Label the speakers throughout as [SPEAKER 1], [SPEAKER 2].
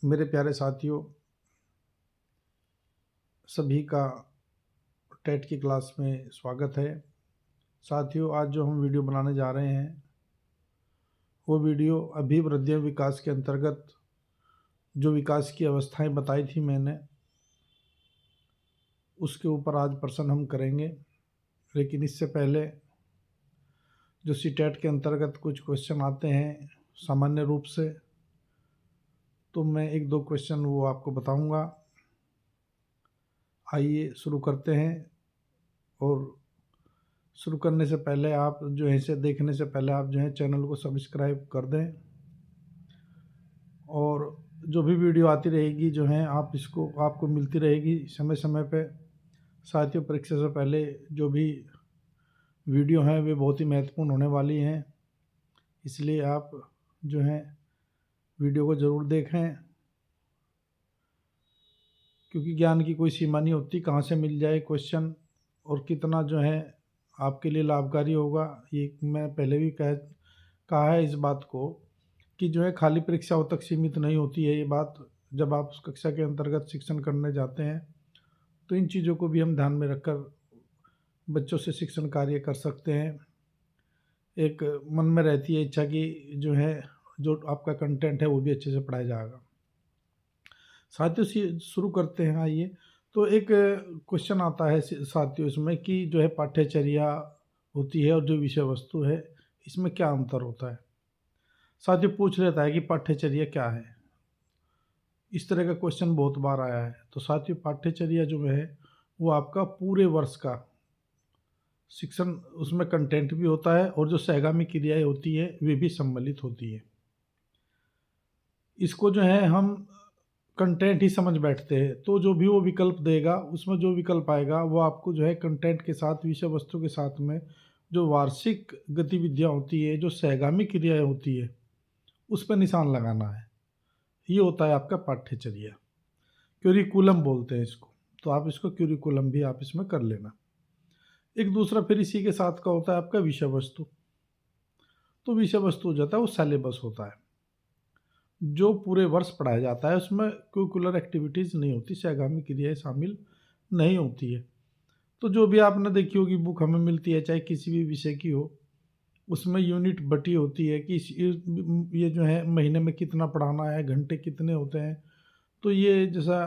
[SPEAKER 1] मेरे प्यारे साथियों, सभी का टेट की क्लास में स्वागत है। साथियों, आज जो हम वीडियो बनाने जा रहे हैं वो वीडियो अभिवृद्धि विकास के अंतर्गत जो विकास की अवस्थाएं बताई थी मैंने, उसके ऊपर आज प्रश्न हम करेंगे। लेकिन इससे पहले जो सीटेट के अंतर्गत कुछ क्वेश्चन आते हैं सामान्य रूप से, तो मैं एक दो क्वेश्चन वो आपको बताऊंगा। आइए शुरू करते हैं। और शुरू करने से पहले आप जो है इसे देखने से पहले आप जो है चैनल को सब्सक्राइब कर दें, और जो भी वीडियो आती रहेगी जो है आप इसको आपको मिलती रहेगी समय समय पे। साथियों, परीक्षा से पहले जो भी वीडियो हैं वे बहुत ही महत्वपूर्ण होने वाली हैं, इसलिए आप जो है वीडियो को ज़रूर देखें, क्योंकि ज्ञान की कोई सीमा नहीं होती, कहाँ से मिल जाए क्वेश्चन और कितना जो है आपके लिए लाभकारी होगा। ये मैं पहले भी कहा है इस बात को कि जो है खाली परीक्षाओं तक सीमित नहीं होती है ये बात। जब आप उस कक्षा के अंतर्गत शिक्षण करने जाते हैं तो इन चीज़ों को भी हम ध्यान में रखकर बच्चों से शिक्षण कार्य कर सकते हैं। एक मन में रहती है इच्छा कि जो है जो आपका कंटेंट है वो भी अच्छे से पढ़ाया जाएगा। साथियों, से शुरू करते हैं। आइए, तो एक क्वेश्चन आता है साथियों इसमें कि जो है पाठ्यचर्या होती है और जो विषय वस्तु है इसमें क्या अंतर होता है। साथियों, पूछ लेता है कि पाठ्यचर्या क्या है। इस तरह का क्वेश्चन बहुत बार आया है। तो साथियों, पाठ्यचर्या जो है वो आपका पूरे वर्ष का शिक्षण, उसमें कंटेंट भी होता है और जो सहगामी क्रियाएं होती है वे भी सम्मिलित होती है। इसको जो है हम कंटेंट ही समझ बैठते हैं, तो जो भी वो विकल्प देगा उसमें जो विकल्प आएगा वो आपको जो है कंटेंट के साथ, विषय वस्तु के साथ में जो वार्षिक गतिविधियाँ होती है, जो सहगामी क्रियाएं होती है, उस पर निशान लगाना है। ये होता है आपका पाठ्यचर्या। क्यूरिकुलम बोलते हैं इसको, तो आप इसको क्यूरिकुलम भी आप इसमें कर लेना। एक दूसरा फिर इसी के साथ का होता है आपका विषय वस्तु। तो विषय वस्तु हो जाता है वो सिलेबस होता है जो पूरे वर्ष पढ़ाया जाता है, उसमें करिकुलर एक्टिविटीज़ नहीं होती, सहगामी क्रियाएं शामिल नहीं होती है। तो जो भी आपने देखी होगी बुक हमें मिलती है, चाहे किसी भी विषय की हो, उसमें यूनिट बटी होती है कि ये जो है महीने में कितना पढ़ाना है, घंटे कितने होते हैं। तो ये जैसा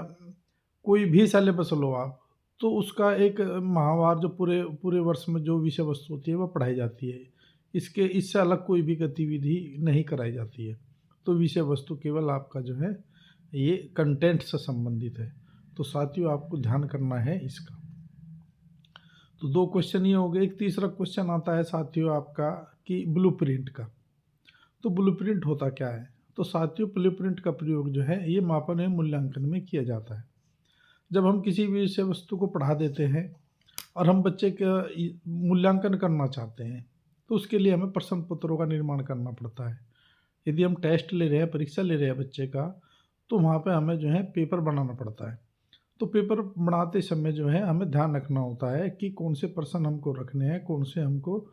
[SPEAKER 1] कोई भी सिलेबस लो आप, तो उसका एक माहवार जो पूरे पूरे वर्ष में जो विषय वस्तु होती है वह पढ़ाई जाती है। इससे अलग कोई भी गतिविधि नहीं कराई जाती है। तो विषय वस्तु केवल आपका जो है ये कंटेंट से संबंधित है। तो साथियों, आपको ध्यान करना है इसका। तो दो क्वेश्चन ये हो गए। एक तीसरा क्वेश्चन आता है साथियों आपका कि ब्लूप्रिंट का। तो ब्लूप्रिंट होता क्या है। तो साथियों, ब्लूप्रिंट का प्रयोग जो है ये मापन एवं मूल्यांकन में किया जाता है। जब हम किसी भी विषय वस्तु को पढ़ा देते हैं और हम बच्चे का मूल्यांकन करना चाहते हैं, तो उसके लिए हमें प्रश्न पत्रों का निर्माण करना पड़ता है। यदि हम टेस्ट ले रहे हैं, परीक्षा ले रहे हैं बच्चे का, तो वहाँ पे हमें जो है पेपर बनाना पड़ता है। तो पेपर बनाते समय जो है हमें ध्यान रखना होता है कि कौन से प्रश्न हमको रखने हैं, कौन से हमको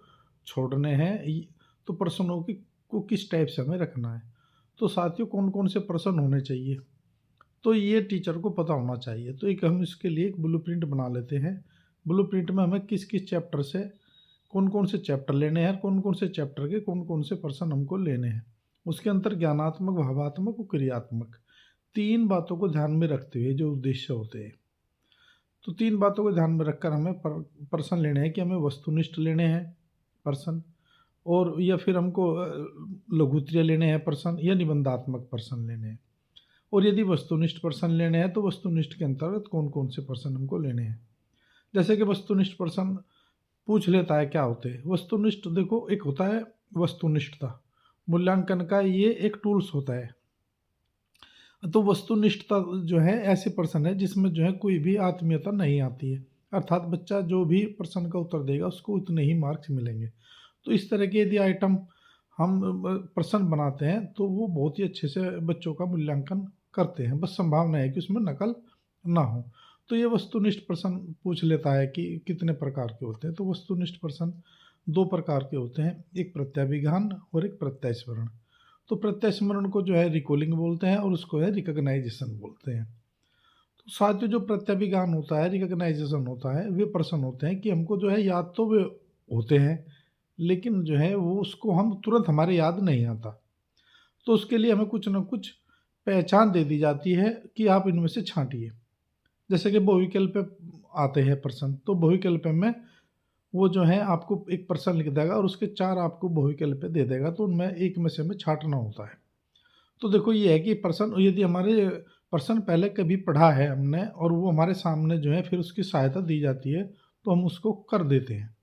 [SPEAKER 1] छोड़ने हैं। तो प्रश्नों की को किस टाइप से हमें रखना है। तो साथियों, कौन कौन से प्रश्न होने चाहिए, तो ये टीचर को पता होना चाहिए। तो एक हम इसके लिए एक ब्लूप्रिंट बना लेते हैं। ब्लूप्रिंट में हमें किस किस चैप्टर से कौन कौन से चैप्टर लेने हैं, कौन कौन से चैप्टर के कौन कौन से प्रश्न हमको लेने हैं। उसके अंतर ज्ञानात्मक, भावात्मक और क्रियात्मक, तीन बातों को ध्यान में रखते हुए जो उद्देश्य होते हैं। तो तीन बातों को ध्यान में रखकर हमें प्रश्न लेने हैं कि हमें वस्तुनिष्ठ लेने हैं प्रश्न, और या फिर हमको लघुत्तरीय लेने हैं प्रश्न, या निबंधात्मक प्रश्न लेने हैं। और यदि वस्तुनिष्ठ प्रश्न लेने हैं तो वस्तुनिष्ठ के अंतर्गत कौन कौन से प्रश्न हमको लेने हैं। जैसे कि वस्तुनिष्ठ प्रश्न पूछ लेता है क्या होते हैं। वस्तुनिष्ठ देखो, एक होता है वस्तुनिष्ठता, मूल्यांकन का ये एक टूल्स होता है। तो वस्तुनिष्ठता जो है ऐसे प्रश्न है जिसमें जो है कोई भी आत्मीयता नहीं आती है, अर्थात बच्चा जो भी प्रश्न का उत्तर देगा उसको उतने ही मार्क्स मिलेंगे। तो इस तरह के यदि आइटम हम प्रश्न बनाते हैं तो वो बहुत ही अच्छे से बच्चों का मूल्यांकन करते हैं। बस संभावना है कि उसमें नकल ना हो। तो ये वस्तुनिष्ठ प्रश्न पूछ लेता है कि कितने प्रकार के होते हैं। तो वस्तुनिष्ठ प्रश्न दो प्रकार के होते हैं, एक प्रत्याभिज्ञान और एक प्रत्यास्मरण। तो तो प्रत्यास्मरण को जो है रिकॉलिंग बोलते हैं और उसको है रिकॉग्नाइजेशन बोलते हैं। तो साथियों जो प्रत्याभिज्ञान होता है, रिकॉग्नाइजेशन होता है, वे पर्सन होते हैं कि हमको जो है याद तो वे होते हैं, लेकिन जो है वो उसको हम तुरंत हमारे याद नहीं आता। तो उसके लिए हमें कुछ न कुछ पहचान दे दी जाती है कि आप इनमें से छाँटिए। जैसे कि बहुविकल्प पे आते हैं पर्सन, तो बहुविकल्प में वो जो है आपको एक पर्सन लिख देगा और उसके 4 आपको बहुविकल्प पे दे देगा, तो उनमें एक में से हमें छाँटना होता है। तो देखो ये है कि पर्सन यदि हमारे पर्सन पहले कभी पढ़ा है हमने और वो हमारे सामने जो है फिर उसकी सहायता दी जाती है, तो हम उसको कर देते हैं।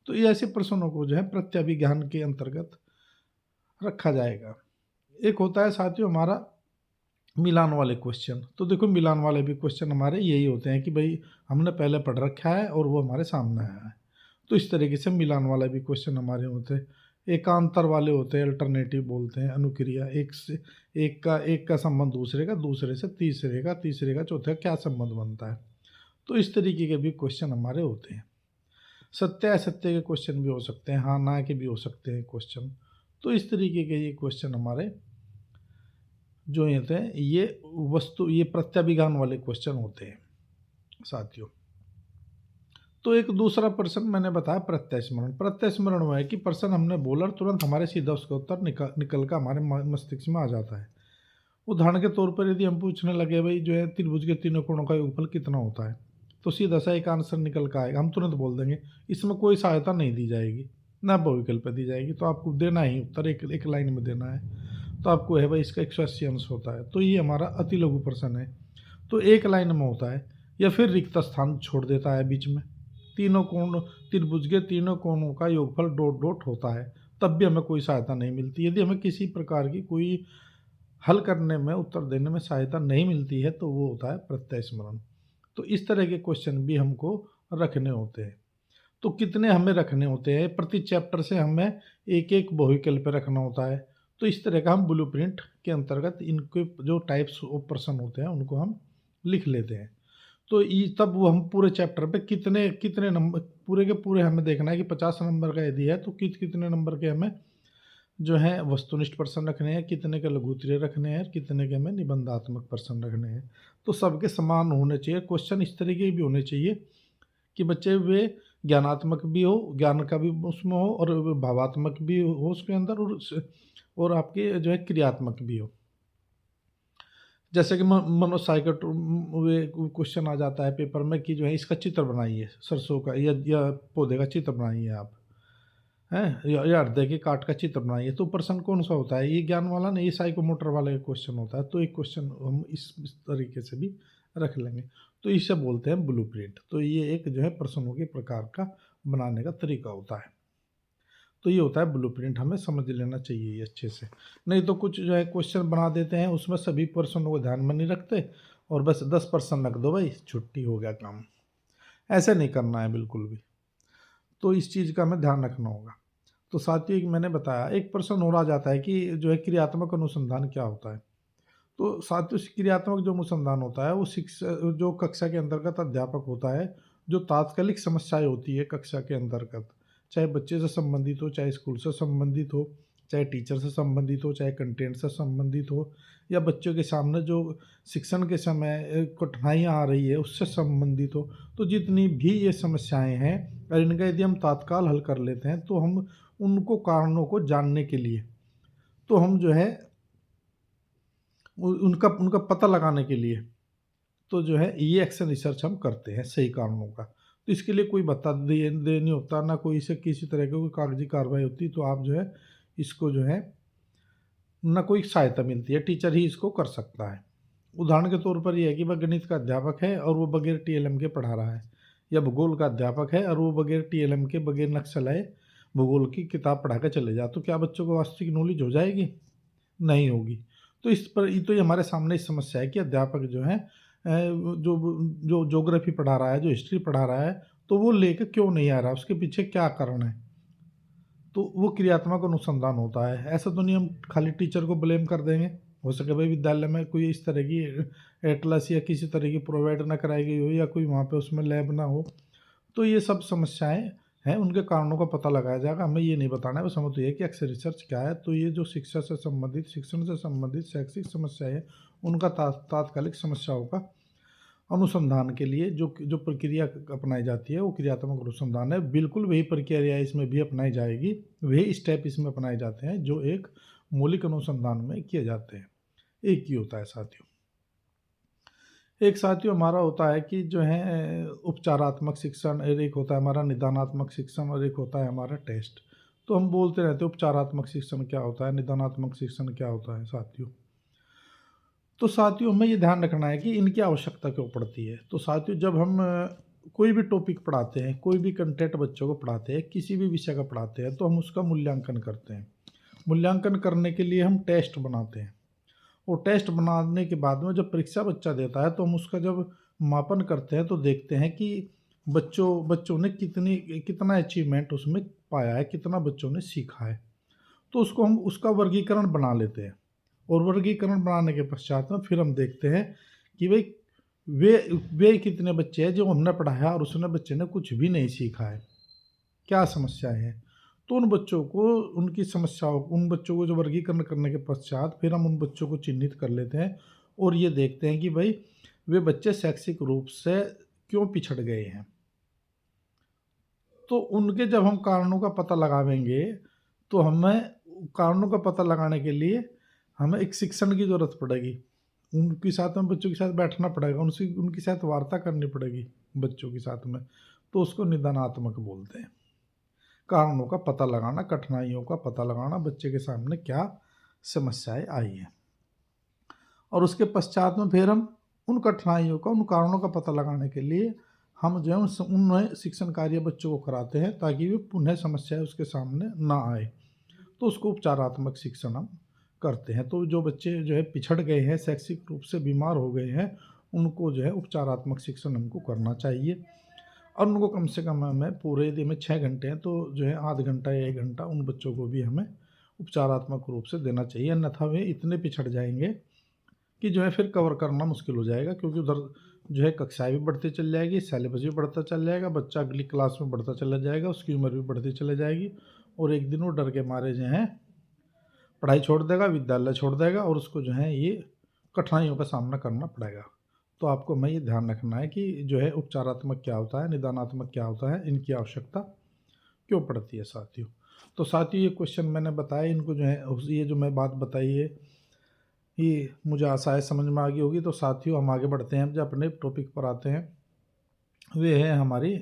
[SPEAKER 1] तो ये ऐसे पर्सनों को जो है प्रत्याभिज्ञान के अंतर्गत रखा जाएगा। एक होता है साथियों हमारा मिलान वाले क्वेश्चन। तो देखो मिलान वाले भी क्वेश्चन हमारे यही होते हैं कि भाई हमने पहले पढ़ रखा है और वो हमारे सामने आया है। तो इस तरीके से मिलान वाला भी क्वेश्चन हमारे होते हैं। एकांतर वाले होते हैं, अल्टरनेटिव बोलते हैं, अनुक्रिया एक से एक का संबंध दूसरे का, दूसरे से तीसरे का, तीसरे का चौथे का क्या संबंध बनता है। तो इस तरीके के भी क्वेश्चन हमारे होते हैं। सत्य असत्य के क्वेश्चन भी हो सकते हैं, हाँ ना के भी हो सकते हैं क्वेश्चन। तो इस तरीके के ये क्वेश्चन हमारे जो ये होते हैं ये प्रत्याभिज्ञान वाले क्वेश्चन होते हैं साथियों। तो एक दूसरा पर्सन मैंने बताया प्रत्यास्मरण। प्रत्यास्मरण वो है कि पर्सन हमने बोला और तुरंत हमारे सीधा उसका उत्तर निकल कर हमारे मस्तिष्क में आ जाता है। उदाहरण के तौर पर यदि हम पूछने लगे भाई जो है त्रिभुज के तीनों कोणों का योगफल कितना होता है, तो सीधा सा एक आंसर निकल कर आएगा, हम तुरंत बोल देंगे। इसमें कोई सहायता नहीं दी जाएगी, ना बहुविकल्प दी जाएगी, तो आपको देना ही उत्तर एक लाइन में देना है। तो आपको है भाई इसका 180 अंश होता है, तो ये हमारा अति लघु प्रश्न है। तो एक लाइन में होता है या फिर रिक्त स्थान छोड़ देता है बीच में। तीनों कोण त्रिभुज के तीनों कोणों का योगफल डॉट डॉट होता है, तब भी हमें कोई सहायता नहीं मिलती। यदि हमें किसी प्रकार की कोई हल करने में उत्तर देने में सहायता नहीं मिलती है तो वो होता है प्रत्यास्मरण। तो इस तरह के क्वेश्चन भी हमको रखने होते हैं। तो कितने हमें रखने होते हैं, प्रति चैप्टर से हमें एक एक बहुविकल्प रखना होता है। तो इस तरह का हम ब्लूप्रिंट के अंतर्गत इनके जो टाइप्स ऑफ पर्सन होते हैं उनको हम लिख लेते हैं। तो तब वो हम पूरे चैप्टर पे कितने कितने नंबर पूरे के पूरे हमें देखना है कि 50 नंबर का यदि है तो कितने नंबर के हमें जो है वस्तुनिष्ठ प्रश्न रखने हैं, कितने के लघुत्तरीय रखने हैं, कितने के हमें निबंधात्मक प्रश्न रखने हैं। तो सबके समान होने चाहिए क्वेश्चन, इस तरीके भी होने चाहिए कि बच्चे वे ज्ञानात्मक भी हो, ज्ञान का भी उसमें हो और भावात्मक भी हो उसके अंदर और आपके जो है क्रियात्मक भी हो। जैसे कि मनोसाइकोट वे क्वेश्चन आ जाता है पेपर में कि जो है इसका चित्र बनाइए, सरसों का या पौधे का चित्र बनाइए आप, हैं या हृदय के काट का चित्र बनाइए। तो प्रश्न कौन सा होता है, ये ज्ञान वाला नहीं, ये साइकोमोटर वाला क्वेश्चन होता है। तो एक क्वेश्चन हम इस तरीके से भी रख लेंगे। तो इसे बोलते हैं ब्लूप्रिंट। तो ये एक जो है प्रश्नों के प्रकार का बनाने का तरीका होता है। तो ये होता है ब्लूप्रिंट, हमें समझ लेना चाहिए ये अच्छे से। नहीं तो कुछ जो है क्वेश्चन बना देते हैं, उसमें सभी प्रश्नों को ध्यान में नहीं रखते और बस 10 प्रश्न रख दो भाई, छुट्टी हो गया काम। ऐसे नहीं करना है बिल्कुल भी। तो इस चीज़ का हमें ध्यान रखना होगा। तो साथ ही मैंने बताया एक प्रश्न और आ जाता है कि जो है क्रियात्मक अनुसंधान क्या होता है। तो साथ ही क्रियात्मक जो अनुसंधान होता है वो शिक्षा जो कक्षा के अंतर्गत अध्यापक होता है, जो तात्कालिक समस्याएं होती है कक्षा के अंतर्गत, चाहे बच्चे से संबंधित हो, चाहे स्कूल से संबंधित हो, चाहे टीचर से संबंधित हो, चाहे कंटेंट से संबंधित हो, या बच्चों के सामने जो शिक्षण के समय कठिनाइयाँ आ रही है उससे संबंधित हो। तो जितनी भी ये समस्याएं हैं और इनका यदि हम तात्काल हल कर लेते हैं तो हम उनको कारणों को जानने के लिए तो हम जो है उनका उनका पता लगाने के लिए तो जो है ये एक्शन रिसर्च हम करते हैं सही कारणों का। तो इसके लिए कोई बता दे नहीं होता, ना कोई से किसी तरह की कोई कागजी कार्रवाई होती। तो आप जो है इसको जो है ना कोई सहायता मिलती है, टीचर ही इसको कर सकता है। उदाहरण के तौर पर यह है कि वह गणित का अध्यापक है और वो बगैर टीएलएम के पढ़ा रहा है, या भूगोल का अध्यापक है और वो बगैर टीएलएम के बगैर नक्शा लाए भूगोल की किताब पढ़ा कर चले जा, तो क्या बच्चों को वास्तविक नॉलेज हो जाएगी? नहीं होगी। तो इस पर तो ये हमारे सामने इस समस्या है कि अध्यापक जो है जो जो ज्योग्राफी पढ़ा रहा है, जो हिस्ट्री पढ़ा रहा है, तो वो लेके क्यों नहीं आ रहा, उसके पीछे क्या कारण है। तो वो क्रियात्मक अनुसंधान होता है। ऐसा तो नहीं हम खाली टीचर को ब्लेम कर देंगे। हो सके भाई विद्यालय में कोई इस तरह की एटलस या किसी तरह की प्रोवाइड ना कराई गई हो, या कोई वहाँ पे उसमें लैब ना हो। तो ये सब समस्याएं हैं उनके कारणों का पता लगाया जाएगा। हमें ये नहीं बताना है, बस हमें तो ये कि अक्सर रिसर्च क्या है। तो ये जो शिक्षा से संबंधित, शिक्षण से संबंधित शैक्षिक समस्याएं हैं, उनका तात्कालिक समस्याओं का अनुसंधान के लिए जो जो प्रक्रिया अपनाई जाती है वो क्रियात्मक अनुसंधान है। बिल्कुल वही प्रक्रिया इसमें भी अपनाई जाएगी, वही स्टेप इसमें अपनाए जाते हैं जो एक मौलिक अनुसंधान में किए जाते हैं। एक ही होता है साथियों। एक साथियों हमारा होता है कि जो है उपचारात्मक शिक्षण, और एक होता है हमारा निदानात्मक शिक्षण, और एक होता है हमारा टेस्ट। तो हम बोलते रहते हैं उपचारात्मक शिक्षण क्या होता है, निदानात्मक शिक्षण क्या होता है साथियों। तो साथियों हमें ये ध्यान रखना है कि इनकी आवश्यकता क्यों पड़ती है। तो साथियों जब हम कोई भी टॉपिक पढ़ाते हैं, कोई भी कंटेंट बच्चों को पढ़ाते हैं, किसी भी विषय का पढ़ाते हैं, तो हम उसका मूल्यांकन करते हैं। मूल्यांकन करने के लिए हम टेस्ट बनाते हैं, और टेस्ट बनाने के बाद में जब परीक्षा बच्चा देता है तो हम उसका जब मापन करते हैं तो देखते हैं कि बच्चों ने कितना अचीवमेंट उसमें पाया है, कितना बच्चों ने सीखा है। तो उसको हम उसका वर्गीकरण बना लेते हैं, और वर्गीकरण बनाने के पश्चात में फिर हम देखते हैं कि भाई वे वे कितने बच्चे हैं जो हमने पढ़ाया और उसने बच्चे ने कुछ भी नहीं सीखा है, क्या समस्याएं हैं। तो उन बच्चों को, उनकी समस्याओं, उन बच्चों को जो वर्गीकरण करने के पश्चात फिर हम उन बच्चों को चिन्हित कर लेते हैं, और ये देखते हैं कि भाई वे बच्चे शैक्षिक रूप से क्यों पिछड़ गए हैं। तो उनके जब हम कारणों का पता लगावेंगे, तो हमें कारणों का पता लगाने के लिए हमें एक शिक्षण की ज़रूरत पड़ेगी। उनके साथ में, बच्चों के साथ बैठना पड़ेगा, उनसे उनके साथ वार्ता करनी पड़ेगी बच्चों के साथ में। तो उसको निदानात्मक बोलते हैं। कारणों का पता लगाना, कठिनाइयों का पता लगाना, बच्चे के सामने क्या समस्याएं आई हैं, और उसके पश्चात में फिर हम उन कठिनाइयों का, उन कारणों का पता लगाने के लिए हम जो है उन शिक्षण कार्य बच्चों को कराते हैं ताकि वे पुनः समस्याएं उसके सामने ना आए। तो उसको उपचारात्मक शिक्षण हम करते हैं। तो जो बच्चे जो है पिछड़ गए हैं, शैक्षिक रूप से बीमार हो गए हैं, उनको जो है उपचारात्मक शिक्षण हमको करना चाहिए। और उनको कम से कम हमें पूरे दिन में 6 घंटे हैं तो जो है आध घंटा या 1 घंटा उन बच्चों को भी हमें उपचारात्मक रूप से देना चाहिए, अन्यथा वे इतने पिछड़ जाएंगे कि जो है फिर कवर करना मुश्किल हो जाएगा। क्योंकि उधर जो है कक्षाएं भी बढ़ती चल जाएगी, सिलेबस भी बढ़ता चल जाएगा, बच्चा अगली क्लास में बढ़ता चला जाएगा, उसकी उम्र भी बढ़ती चली जाएगी, और एक दिन वो डर के मारे जो है पढ़ाई छोड़ देगा, विद्यालय छोड़ देगा, और उसको जो है ये कठिनाइयों का सामना करना पड़ेगा। तो आपको हमें ये ध्यान रखना है कि जो है उपचारात्मक क्या होता है, निदानात्मक क्या होता है, इनकी आवश्यकता क्यों पड़ती है साथियों। तो साथियों ये क्वेश्चन मैंने बताया, इनको जो है ये जो मैं बात बताई है ये मुझे आशा है समझ में आ गई होगी। तो साथियों हम आगे बढ़ते हैं, जब अपने टॉपिक पर आते हैं, वे है हमारी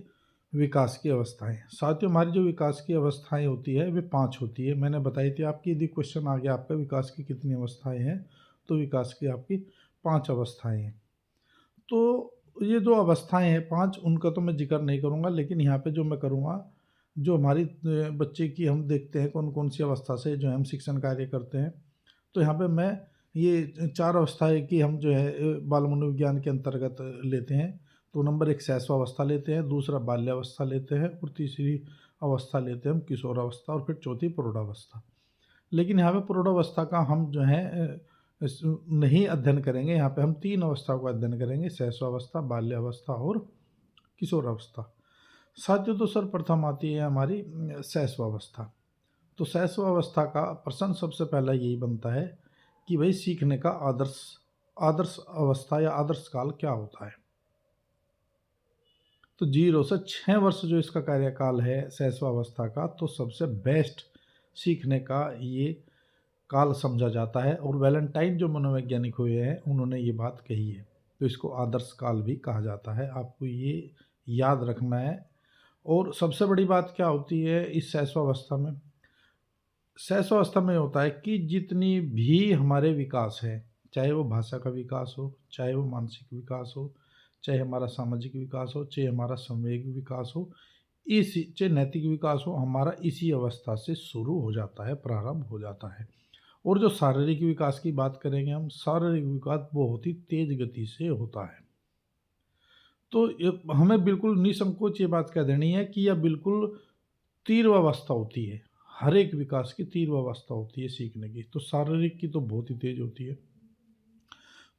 [SPEAKER 1] विकास की अवस्थाएं। साथियों हमारी जो विकास की अवस्थाएं होती है वे 5 होती है। मैंने बताई थी आपकी, यदि क्वेश्चन आ गया आपका विकास की कितनी अवस्थाएं हैं, तो विकास की आपकी 5 अवस्थाएं हैं। तो ये जो अवस्थाएं हैं 5, उनका तो मैं जिक्र नहीं करूँगा, लेकिन यहाँ पे जो मैं करूँगा, जो हमारी बच्चे की हम देखते हैं कौन कौन सी अवस्था से जो है हम शिक्षण कार्य करते हैं। तो यहाँ पे मैं ये 4 अवस्थाएं की हम जो है बाल मनोविज्ञान के अंतर्गत लेते हैं। तो नंबर 1 शैशवावस्था लेते हैं, दूसरा बाल्यावस्था लेते हैं, और तीसरी अवस्था लेते हैं हम किशोरावस्था, और फिर चौथी प्रौढ़ावस्था। लेकिन यहाँ पे प्रौढ़ावस्था का हम जो है नहीं अध्ययन करेंगे। यहाँ पे हम 3 अवस्थाओं का अध्ययन करेंगे, शैशवावस्था, बाल्यावस्था और किशोरावस्था। साथियों तो सर्वप्रथम आती है हमारी शैशवावस्था। तो शैशवावस्था का प्रश्न सबसे पहला यही बनता है कि भाई सीखने का आदर्श आदर्श अवस्था या आदर्श काल क्या होता है। तो 0 से 6 वर्ष जो इसका कार्यकाल है शैशवावस्था का, तो सबसे बेस्ट सीखने का ये काल समझा जाता है। और वैलेंटाइन जो मनोवैज्ञानिक हुए हैं उन्होंने ये बात कही है। तो इसको आदर्श काल भी कहा जाता है, आपको ये याद रखना है। और सबसे बड़ी बात क्या होती है इस शैशवावस्था में, शैशवावस्था में होता है कि जितनी भी हमारे विकास है, चाहे वो भाषा का विकास हो, चाहे वो मानसिक विकास हो, चाहे हमारा सामाजिक विकास हो, चाहे हमारा संवेग विकास हो, इसी चाहे नैतिक विकास हो, हमारा इसी अवस्था से शुरू हो जाता है, प्रारंभ हो जाता है। और जो शारीरिक विकास की बात करेंगे हम, शारीरिक विकास बहुत ही तेज गति से होता है। तो हमें बिल्कुल निसंकोच ये बात कह देनी है कि यह बिल्कुल तीव्र अवस्था होती है। हर एक विकास की तीव्र अवस्था होती है सीखने की। तो शारीरिक की तो बहुत ही तेज होती है।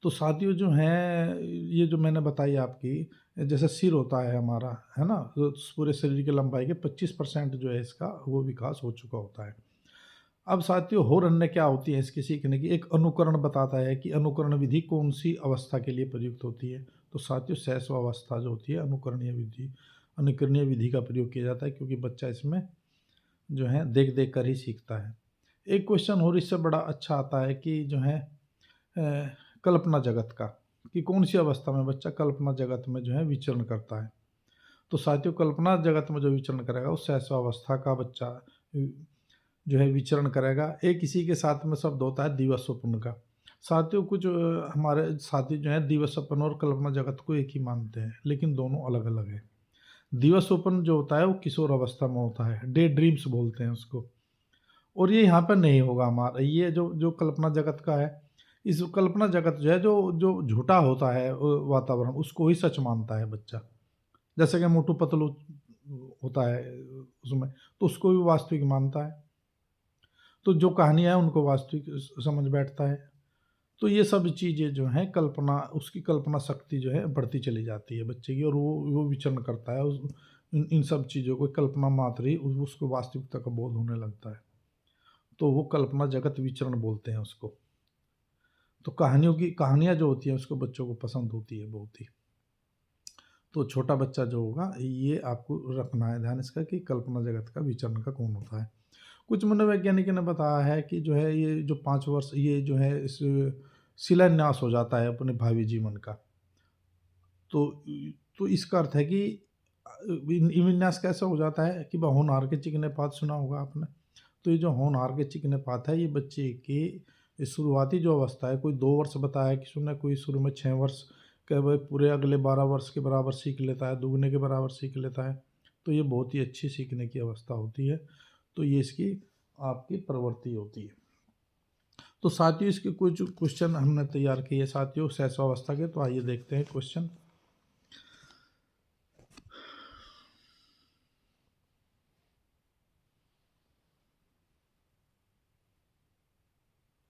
[SPEAKER 1] तो साथियों जो हैं, ये जो मैंने बताई आपकी, जैसे सिर होता है हमारा, है ना? तो पूरे शरीर की लंबाई के 25% जो है इसका वो विकास हो चुका होता है। अब साथियों और अन्य क्या होती है इसके सीखने की, एक अनुकरण बताता है कि अनुकरण विधि कौन-सी अवस्था के लिए प्रयुक्त होती है। तो साथियों शैशवावस्था जो होती है अनुकरणीय विधि का प्रयोग किया जाता है, क्योंकि बच्चा इसमें जो है देख-देख कर ही सीखता है। एक क्वेश्चन और इससे बड़ा अच्छा आता है कि जो है अ, कल्पना जगत का, कि कौन-सी अवस्था में बच्चा कल्पना जगत में जो है विचरण करता है। तो साथियों कल्पना जगत में जो विचरण करेगा, उस शैशवावस्था का बच्चा जो है विचरण करेगा। एक इसी के साथ में शब्द होता है दिवा स्वप्न का। साथियों कुछ हमारे साथी जो हैं दिवा स्वप्न और कल्पना जगत को एक ही मानते हैं, लेकिन दोनों अलग-अलग हैं। दिवा स्वप्न जो होता है वो किशोर अवस्था में होता है, डे ड्रीम्स बोलते हैं उसको। और ये यहाँ पर नहीं होगा हमारा, ये जो जो कल्पना जगत का है, इस कल्पना जगत जो है जो जो झूठा होता है वातावरण, उसको ही सच मानता है बच्चा। जैसे कि मोटू पतलू होता है उसमें, तो उसको भी वास्तविक मानता है। तो जो कहानियाँ हैं उनको वास्तविक समझ बैठता है। तो ये सब चीज़ें जो हैं कल्पना, उसकी कल्पना शक्ति जो है बढ़ती चली जाती है बच्चे की, और वो विचरण करता है उस इन इन सब चीज़ों को कल्पना मात्र ही उसको वास्तविकता का बोध होने लगता है। तो वो कल्पना जगत विचरण बोलते हैं उसको। तो कहानियाँ जो होती हैं उसको बच्चों को पसंद होती है बहुत ही। तो छोटा बच्चा जो होगा ये आपको रखना है ध्यान इसका कि कल्पना जगत का विचरण का कौन होता है। कुछ मनोवैज्ञानिकों ने बताया है कि जो है ये जो 5 वर्ष ये जो है इस शिलान्यास हो जाता है अपने भावी जीवन का। तो इसका अर्थ है कि विन्यास कैसे हो जाता है कि होनहार के चिकने पात सुना होगा आपने। तो ये जो होनहार के चिकने पात है, ये बच्चे की शुरुआती जो अवस्था है, कोई 2 वर्ष बताया किसी ने, कोई शुरू में 6 वर्ष के भाई पूरे अगले 12 वर्ष के बराबर सीख लेता है, दुगने के बराबर सीख लेता है। तो ये बहुत ही अच्छी सीखने की अवस्था होती है। तो ये इसकी आपकी प्रवृत्ति होती है। तो साथियों इसके कुछ क्वेश्चन हमने तैयार किए साथियों शैशवावस्था के, तो आइए देखते हैं क्वेश्चन।